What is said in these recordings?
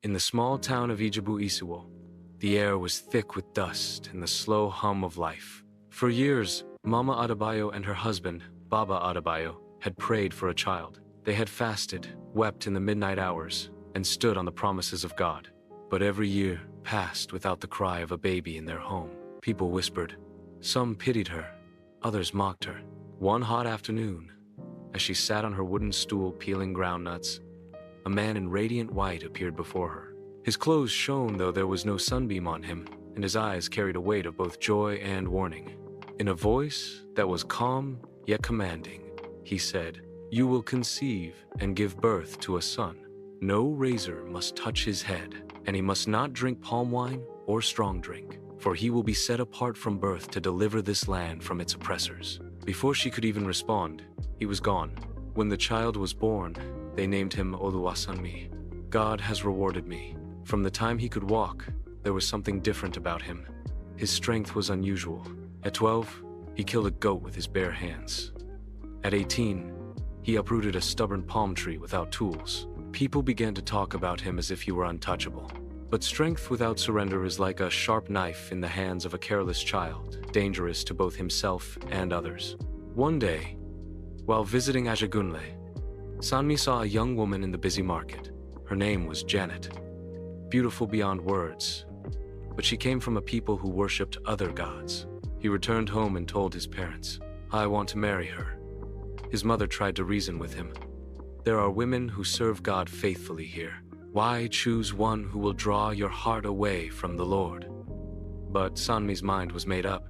In the small town of Ijebu Isuwo, the air was thick with dust and the slow hum of life. For years, Mama Adebayo and her husband, Baba Adebayo, had prayed for a child. They had fasted, wept in the midnight hours, and stood on the promises of God. But every year passed without the cry of a baby in their home. People whispered. Some pitied her, others mocked her. One hot afternoon, as she sat on her wooden stool peeling groundnuts, a man in radiant white appeared before her. His clothes shone though there was no sunbeam on him, and his eyes carried a weight of both joy and warning. In a voice that was calm yet commanding, he said, "You will conceive and give birth to a son. No razor must touch his head, and he must not drink palm wine or strong drink, for he will be set apart from birth to deliver this land from its oppressors." Before she could even respond, he was gone. When the child was born, they named him Oluwasanmi. God has rewarded me. From the time he could walk, there was something different about him. His strength was unusual. At 12, he killed a goat with his bare hands. At 18, he uprooted a stubborn palm tree without tools. People began to talk about him as if he were untouchable. But strength without surrender is like a sharp knife in the hands of a careless child, dangerous to both himself and others. One day, while visiting Ajagunle, Sanmi saw a young woman in the busy market. Her name was Janet. Beautiful beyond words, but she came from a people who worshipped other gods. He returned home and told his parents, "I want to marry her." His mother tried to reason with him. "There are women who serve God faithfully here. Why choose one who will draw your heart away from the Lord?" But Sanmi's mind was made up.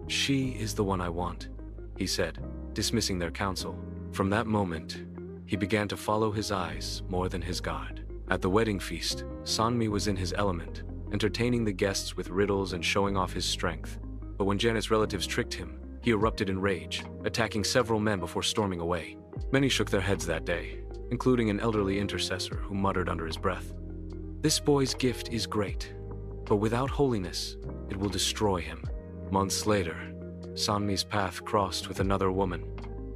"She is the one I want," he said, dismissing their counsel. From that moment, he began to follow his eyes more than his God. At the wedding feast, Sanmi was in his element, entertaining the guests with riddles and showing off his strength. But when Janet's relatives tricked him, he erupted in rage, attacking several men before storming away. Many shook their heads that day, including an elderly intercessor who muttered under his breath, "This boy's gift is great, but without holiness, it will destroy him." Months later, Sanmi's path crossed with another woman.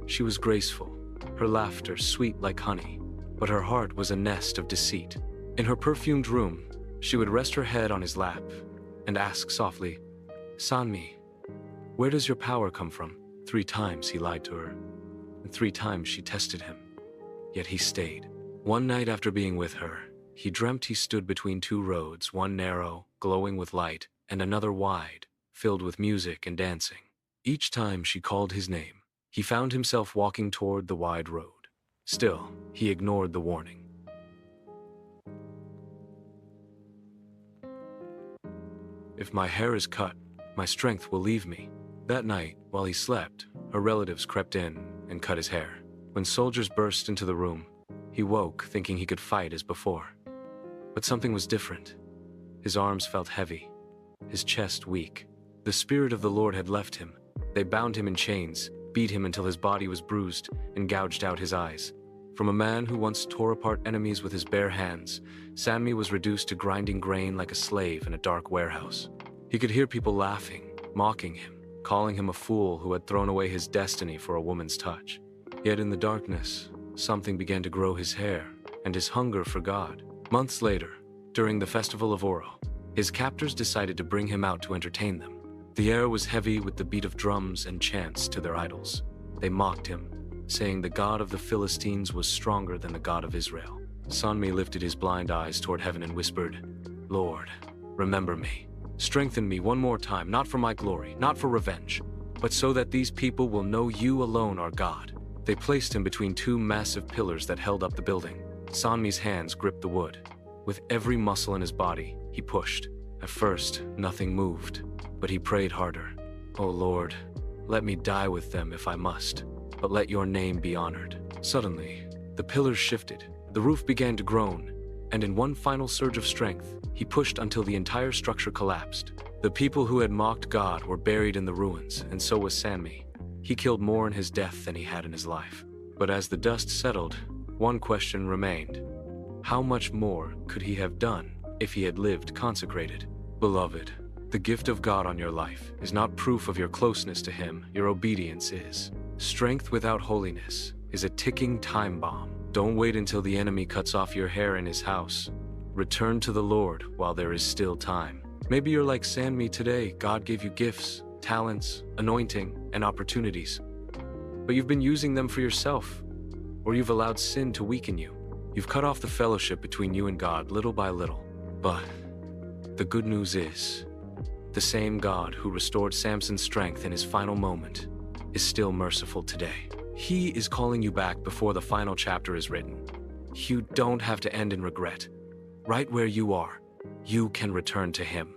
She was graceful, her laughter sweet like honey, but her heart was a nest of deceit. In her perfumed room, she would rest her head on his lap and ask softly, "Sanmi, where does your power come from?" 3 times he lied to her, and 3 times she tested him. Yet he stayed. One night after being with her, he dreamt he stood between 2 roads, one narrow, glowing with light, and another wide, filled with music and dancing. Each time she called his name, he found himself walking toward the wide road. Still, he ignored the warning. "If my hair is cut, my strength will leave me." That night, while he slept, her relatives crept in and cut his hair. When soldiers burst into the room, he woke thinking he could fight as before. But something was different. His arms felt heavy, his chest weak. The Spirit of the Lord had left him. They bound him in chains, beat him until his body was bruised, and gouged out his eyes. From a man who once tore apart enemies with his bare hands, Sanmi was reduced to grinding grain like a slave in a dark warehouse. He could hear people laughing, mocking him, calling him a fool who had thrown away his destiny for a woman's touch. Yet in the darkness, something began to grow his hair and his hunger for God. Months later, during the festival of Oro, his captors decided to bring him out to entertain them. The air was heavy with the beat of drums and chants to their idols. They mocked him, saying the God of the Philistines was stronger than the God of Israel. Sanmi lifted his blind eyes toward heaven and whispered, "Lord, remember me. Strengthen me one more time, not for my glory, not for revenge, but so that these people will know you alone are God." They placed him between 2 massive pillars that held up the building. Sanmi's hands gripped the wood. With every muscle in his body, he pushed. At first, nothing moved, but he prayed harder. "Oh Lord, let me die with them if I must, but let your name be honored." Suddenly, the pillars shifted, the roof began to groan, and in one final surge of strength, he pushed until the entire structure collapsed. The people who had mocked God were buried in the ruins, and so was Sanmi. He killed more in his death than he had in his life. But as the dust settled, one question remained. How much more could he have done if he had lived consecrated? Beloved, the gift of God on your life is not proof of your closeness to Him, your obedience is. Strength without holiness is a ticking time bomb. Don't wait until the enemy cuts off your hair in his house. Return to the Lord while there is still time. Maybe you're like Sanmi today. God gave you gifts, talents, anointing, and opportunities. But you've been using them for yourself, or you've allowed sin to weaken you. You've cut off the fellowship between you and God little by little. But the good news is, the same God who restored Samson's strength in his final moment is still merciful today. He is calling you back before the final chapter is written. You don't have to end in regret. Right where you are, you can return to Him.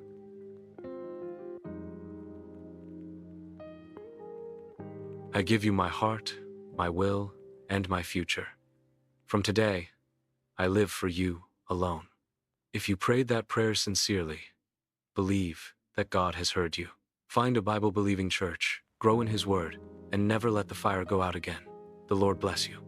I give you my heart, my will, and my future. From today, I live for you alone. If you prayed that prayer sincerely, believe that God has heard you. Find a Bible-believing church, grow in His Word, and never let the fire go out again. The Lord bless you.